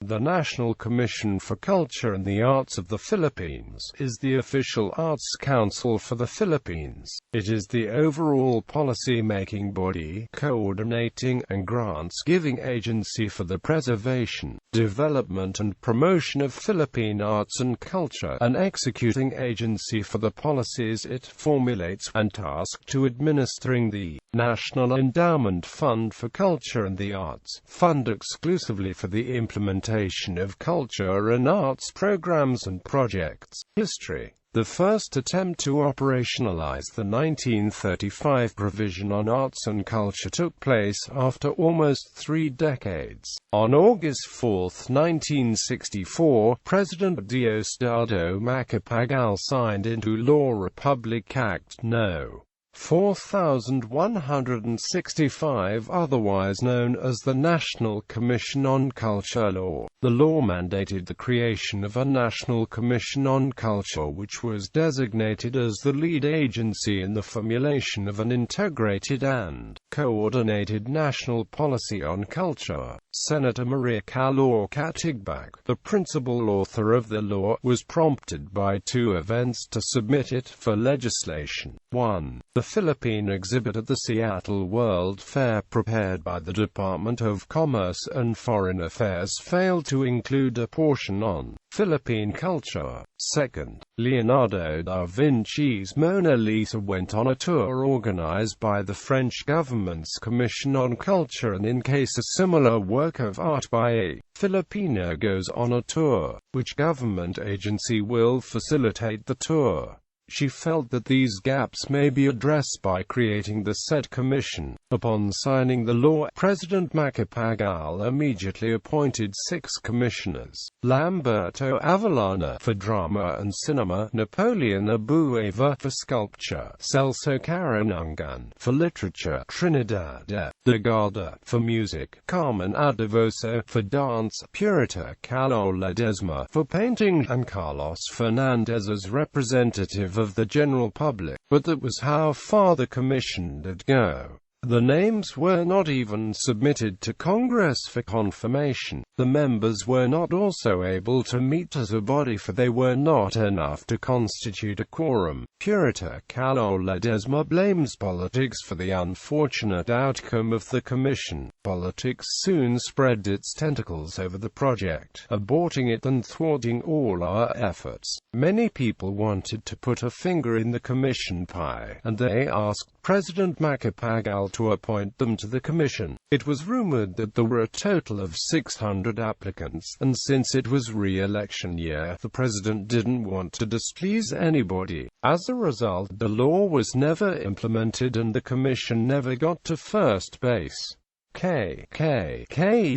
The National Commission for Culture and the Arts of the Philippines is the official arts council for the Philippines. It is the overall policy-making body, coordinating and grants-giving agency for the preservation, development and promotion of Philippine arts and culture, an executing agency for the policies it formulates, and tasked to administering the National Endowment Fund for Culture and the Arts, fund exclusively for the implementation of culture and arts programs and projects. History. The first attempt to operationalize the 1935 provision on arts and culture took place after almost 3 decades. On August 4, 1964, President Diosdado Macapagal signed into law Republic Act No. 4165, otherwise known as the National Commission on Culture Law. The law mandated the creation of a National Commission on Culture which was designated as the lead agency in the formulation of an integrated and coordinated national policy on culture. Senator Maria Calor Katigbak, the principal author of the law, was prompted by 2 events to submit it for legislation. 1. The Philippine exhibit at the Seattle World Fair prepared by the Department of Commerce and Foreign Affairs failed to include a portion on Philippine culture. 2nd, Leonardo da Vinci's Mona Lisa went on a tour organized by the French government's Commission on Culture, and in case a similar work of art by a Filipino goes on a tour, which government agency will facilitate the tour? She felt that these gaps may be addressed by creating the said commission. Upon signing the law, President Macapagal immediately appointed 6 commissioners: Lamberto Avellana for drama and cinema, Napoleon Abueva for sculpture, Celso Caranungan for literature, Trinidad Delgado for music, Carmen Adavoso for dance, Purita Calor Ledesma for painting, and Carlos Fernandez as representative of the general public. But that was how far the commission did go. The names were not even submitted to Congress for confirmation. The members were not also able to meet as a body, for they were not enough to constitute a quorum. Purita Calor Ledesma blames politics for the unfortunate outcome of the commission. Politics soon spread its tentacles over the project, aborting it and thwarting all our efforts. Many people wanted to put a finger in the commission pie, and they asked President Macapagal to appoint them to the commission. It was rumored that there were a total of 600 applicants, and since it was re-election year, the president didn't want to displease anybody. As a result, the law was never implemented and the commission never got to first base.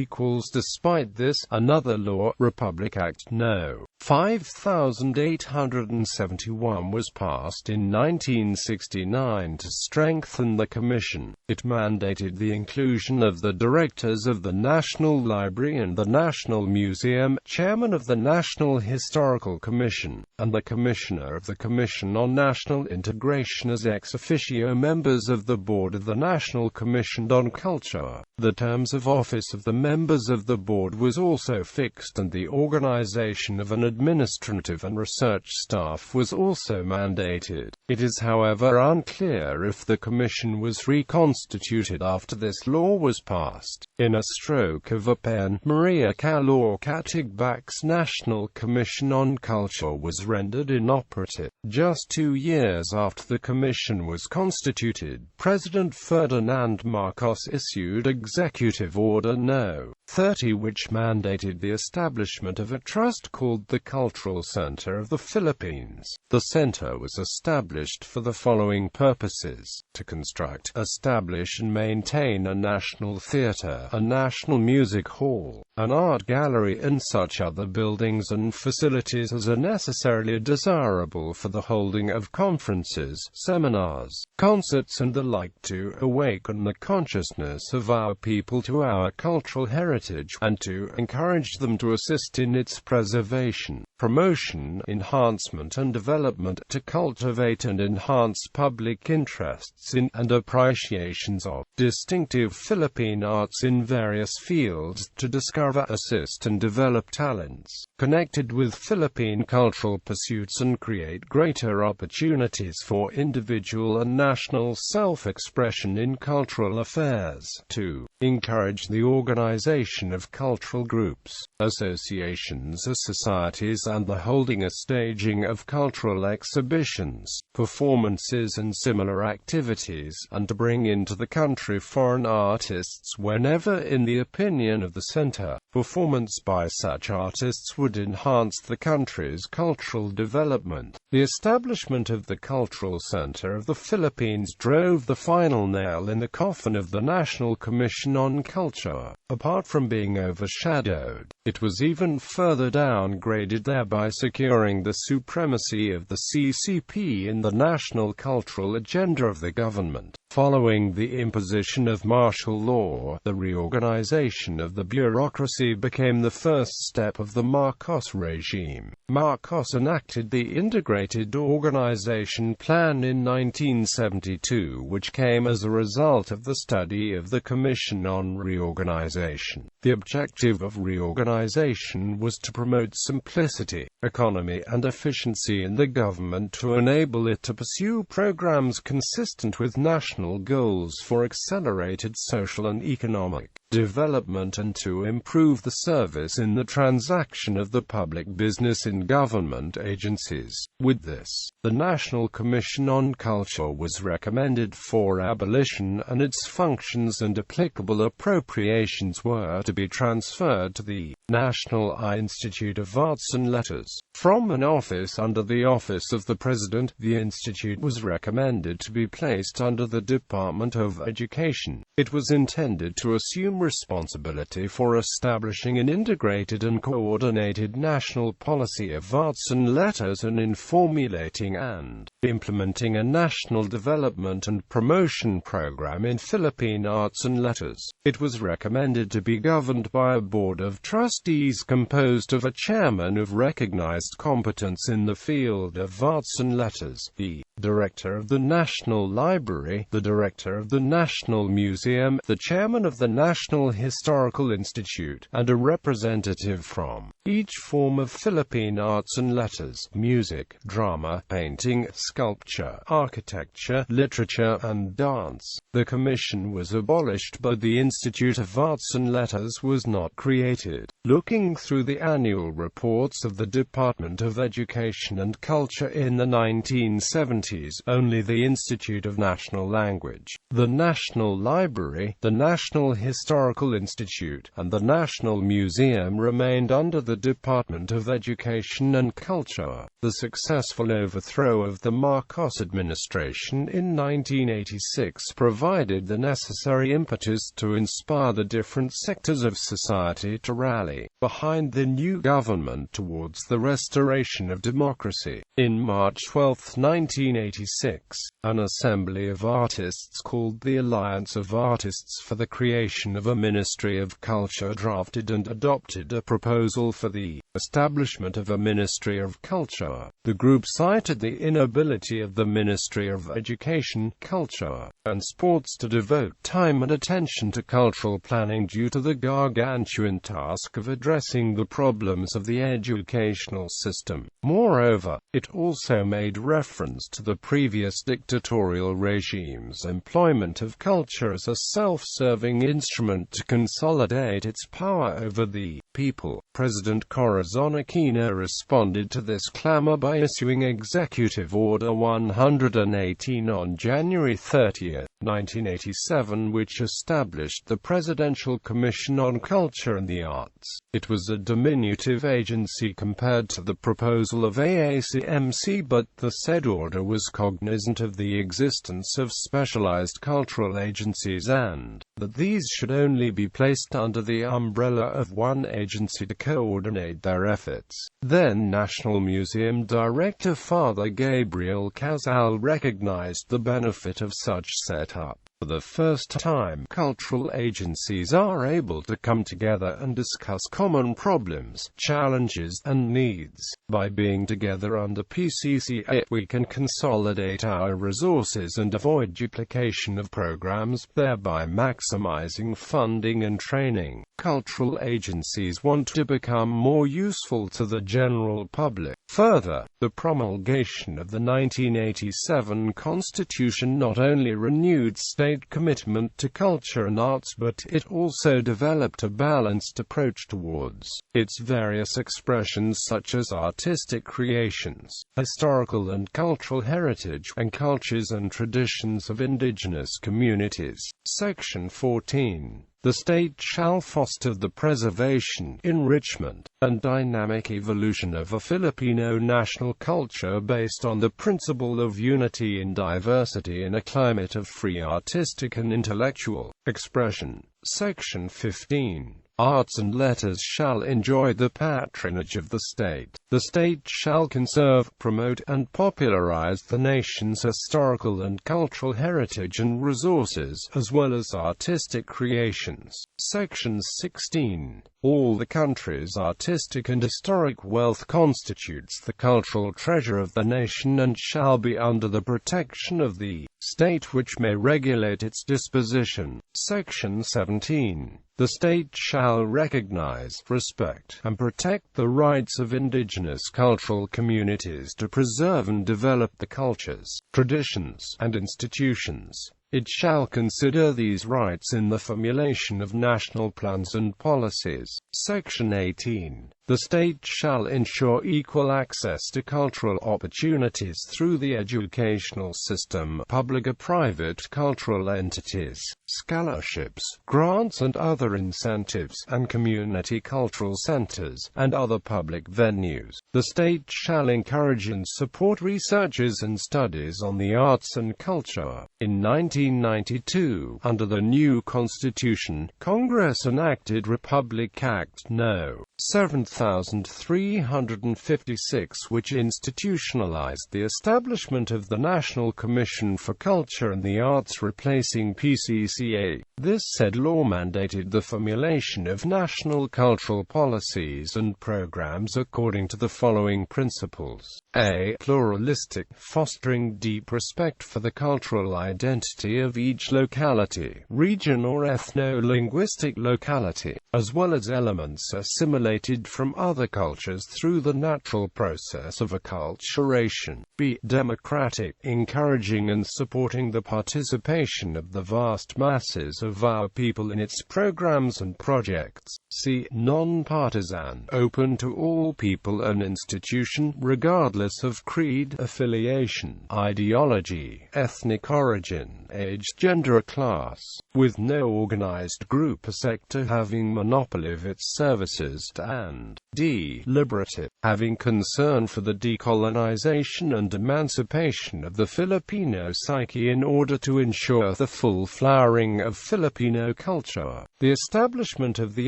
equals. Despite this, another law, Republic Act No. 5871, was passed in 1969 to strengthen the commission. It mandated the inclusion of the directors of the National Library and the National Museum, chairman of the National Historical Commission, and the commissioner of the Commission on National Integration as ex officio members of the board of the National Commission on Culture. The terms of office of the members of the board was also fixed, and the organization of an administrative and research staff was also mandated. It is however unclear if the commission was reconstituted after this law was passed. In a stroke of a pen, Maria Calor Katigbak's National Commission on Culture was rendered inoperative. Just 2 years after the commission was constituted, President Ferdinand Marcos issued Executive Order No. 30, which mandated the establishment of a trust called the Cultural Center of the Philippines. The center was established for the following purposes: to construct, establish and maintain a national theater, a national music hall, an art gallery and such other buildings and facilities as are necessarily desirable for the holding of conferences, seminars, concerts and the like, to awaken the consciousness of our people to our cultural heritage, and to encourage them to assist in its preservation. promotion, enhancement and development, to cultivate and enhance public interests in, and appreciations of, distinctive Philippine arts in various fields, to discover, assist and develop talents connected with Philippine cultural pursuits and create greater opportunities for individual and national self-expression in cultural affairs, to encourage the organization of cultural groups, associations or societies and the holding or staging of cultural exhibitions, performances and similar activities, and to bring into the country foreign artists whenever, in the opinion of the Center, performance by such artists would enhance the country's cultural development. The establishment of the Cultural Center of the Philippines drove the final nail in the coffin of the National Commission on Culture. Apart from being overshadowed, it was even further downgraded, thereby securing the supremacy of the CCP in the national cultural agenda of the government. Following the imposition of martial law, the reorganization of the bureaucracy became the first step of the Marcos regime. Marcos enacted the Integrated Organization Plan in 1972, which came as a result of the study of the Commission on Reorganization. The objective of reorganization was to promote simplicity, economy and efficiency in the government to enable it to pursue programs consistent with national goals for accelerated social and economic development and to improve the service in the transaction of the public business in government agencies. With this, the National Commission on Culture was recommended for abolition and its functions and applicable appropriations were to be transferred to the National Institute of Arts and Letters. From an office under the Office of the President, the institute was recommended to be placed under the Department of Education. It was intended to assume responsibility for establishing an integrated and coordinated national policy of arts and letters and in formulating and implementing a national development and promotion program in Philippine arts and letters. It was recommended to be governed by a board of trustees composed of a chairman of recognized competence in the field of arts and letters, the director of the National Library, the director of the National Museum, the chairman of the National Historical Institute, and a representative from each form of Philippine arts and letters: music, drama, painting, sculpture, architecture, literature, and dance. The commission was abolished, but the Institute of Arts and Letters was not created. Looking through the annual reports of the Department of Education and Culture in the 1970s, only the Institute of National Language, the National Library, the National Historical Institute, and the National Museum remained under the Department of Education and Culture. The successful overthrow of the Marcos administration in 1986 provided the necessary impetus to inspire the different sectors of society to rally behind the new government towards the restoration of democracy. In March 12, 1986, an assembly of artists called the Alliance of Artists for the creation of a Ministry of Culture drafted and adopted a proposal for the establishment of a Ministry of Culture. The group cited the inability of the Ministry of Education, Culture, and Sports to devote time and attention to cultural planning due to the gargantuan task of addressing the problems of the educational system. Moreover, it also made reference to the previous dictatorial regime's employment of culture as a self-serving instrument to consolidate its power over the people. President Corazon Aquino responded to this clamor by issuing Executive Order 118 on January 30, 1987, which established the Presidential Commission on Culture and the Arts. It was a diminutive agency compared to the proposal of AACMC, but the said order was cognizant of the existence of specialized cultural agencies and that these should only be placed under the umbrella of one agency to coordinate their efforts. Then National Museum Director Father Gabriel Casal recognized the benefit of such setup. For the first time, cultural agencies are able to come together and discuss common problems, challenges, and needs. By being together under Philippines.It, we can consolidate our resources and avoid duplication of programs, thereby maximizing funding and training. Cultural agencies want to become more useful to the general public. Further, the promulgation of the 1987 Constitution not only renewed state commitment to culture and arts, but it also developed a balanced approach towards its various expressions such as artistic creations, historical and cultural heritage, and cultures and traditions of indigenous communities. Section 14. The state shall foster the preservation, enrichment, and dynamic evolution of a Filipino national culture based on the principle of unity in diversity in a climate of free artistic and intellectual expression. Section 15. Arts and letters shall enjoy the patronage of the state. The state shall conserve, promote, and popularize the nation's historical and cultural heritage and resources, as well as artistic creations. Section 16. All the country's artistic and historic wealth constitutes the cultural treasure of the nation and shall be under the protection of the state, which may regulate its disposition. Section 17. The state shall recognize, respect, and protect the rights of indigenous cultural communities to preserve and develop the cultures, traditions, and institutions. It shall consider these rights in the formulation of national plans and policies. Section 18. The state shall ensure equal access to cultural opportunities through the educational system, public or private cultural entities, scholarships, grants and other incentives, and community cultural centers, and other public venues. The state shall encourage and support researches and studies on the arts and culture. In 1992, under the new Constitution, Congress enacted Republic Act No. 7356, which institutionalized the establishment of the National Commission for Culture and the Arts, replacing PCCA. This said law mandated the formulation of national cultural policies and programs according to the following principles. A. Pluralistic, fostering deep respect for the cultural identity of each locality, region or ethno-linguistic locality, as well as elements assimilated from other cultures through the natural process of acculturation. B. Democratic, encouraging and supporting the participation of the vast masses of our people in its programs and projects. C. Non-partisan, open to all people and institution, regardless of creed, affiliation, ideology, ethnic origin, age, gender or class, with no organized group or sector having monopoly of its services. And D. Liberative, having concern for the decolonization and emancipation of the Filipino psyche in order to ensure the full flowering of Filipino culture. The establishment of the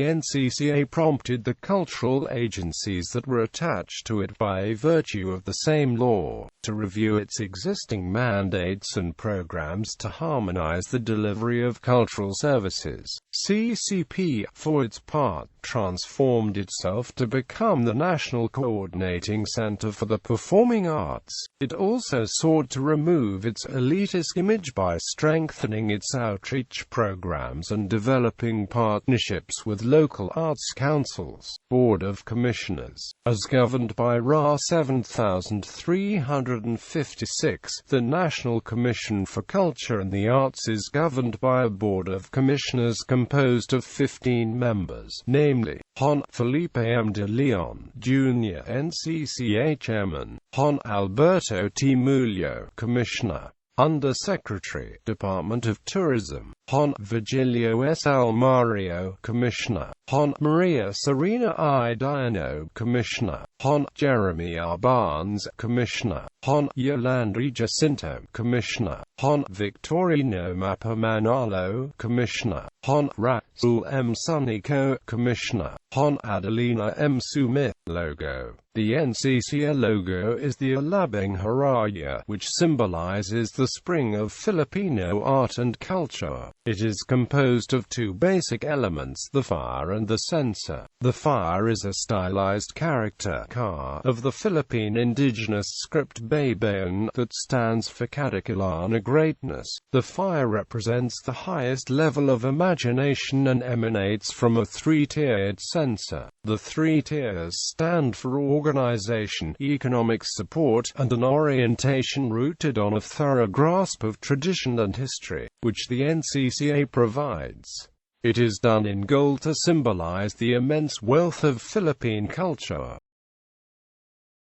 NCCA prompted the cultural agencies that were attached to it by virtue of the same law to review its existing mandates and programs to harmonize the delivery of cultural services. CCP, for its part, transformed itself to become the National Coordinating Center for the Performing Arts. It also sought to remove its elitist image by strengthening its outreach programs and developing partnerships with local arts councils. Board of Commissioners. As governed by RA 7356, the National Commission for Culture and the Arts is governed by a Board of Commissioners composed of 15 members, namely, Hon. Felipe M. de Leon, Jr., NCCA Chairman, Hon. Alberto T. Mullo, Commissioner, Under-Secretary, Department of Tourism, Hon. Virgilio S. Almario, Commissioner, Hon. Maria Serena I. Diano, Commissioner, Hon. Jeremy R. Barnes, Commissioner, Hon. Yolanda Jacinto, Commissioner, Hon. Victorino Mapamanalo, Commissioner. Hon. Rasul M. Sunico, Commissioner. Hon. Adelina M. Sumit. Logo. The NCCA logo is the Alabang Haraya, which symbolizes the spring of Filipino art and culture. It is composed of two basic elements, the fire and the censer. The fire is a stylized character ka of the Philippine indigenous script Baybayin that stands for Kadakilan, greatness. The fire represents the highest level of imagination and emanates from a three-tiered censer. The three tiers stand for organization, economic support, and an orientation rooted on a thorough grasp of tradition and history, which the NCCA provides. It is done in gold to symbolize the immense wealth of Philippine culture.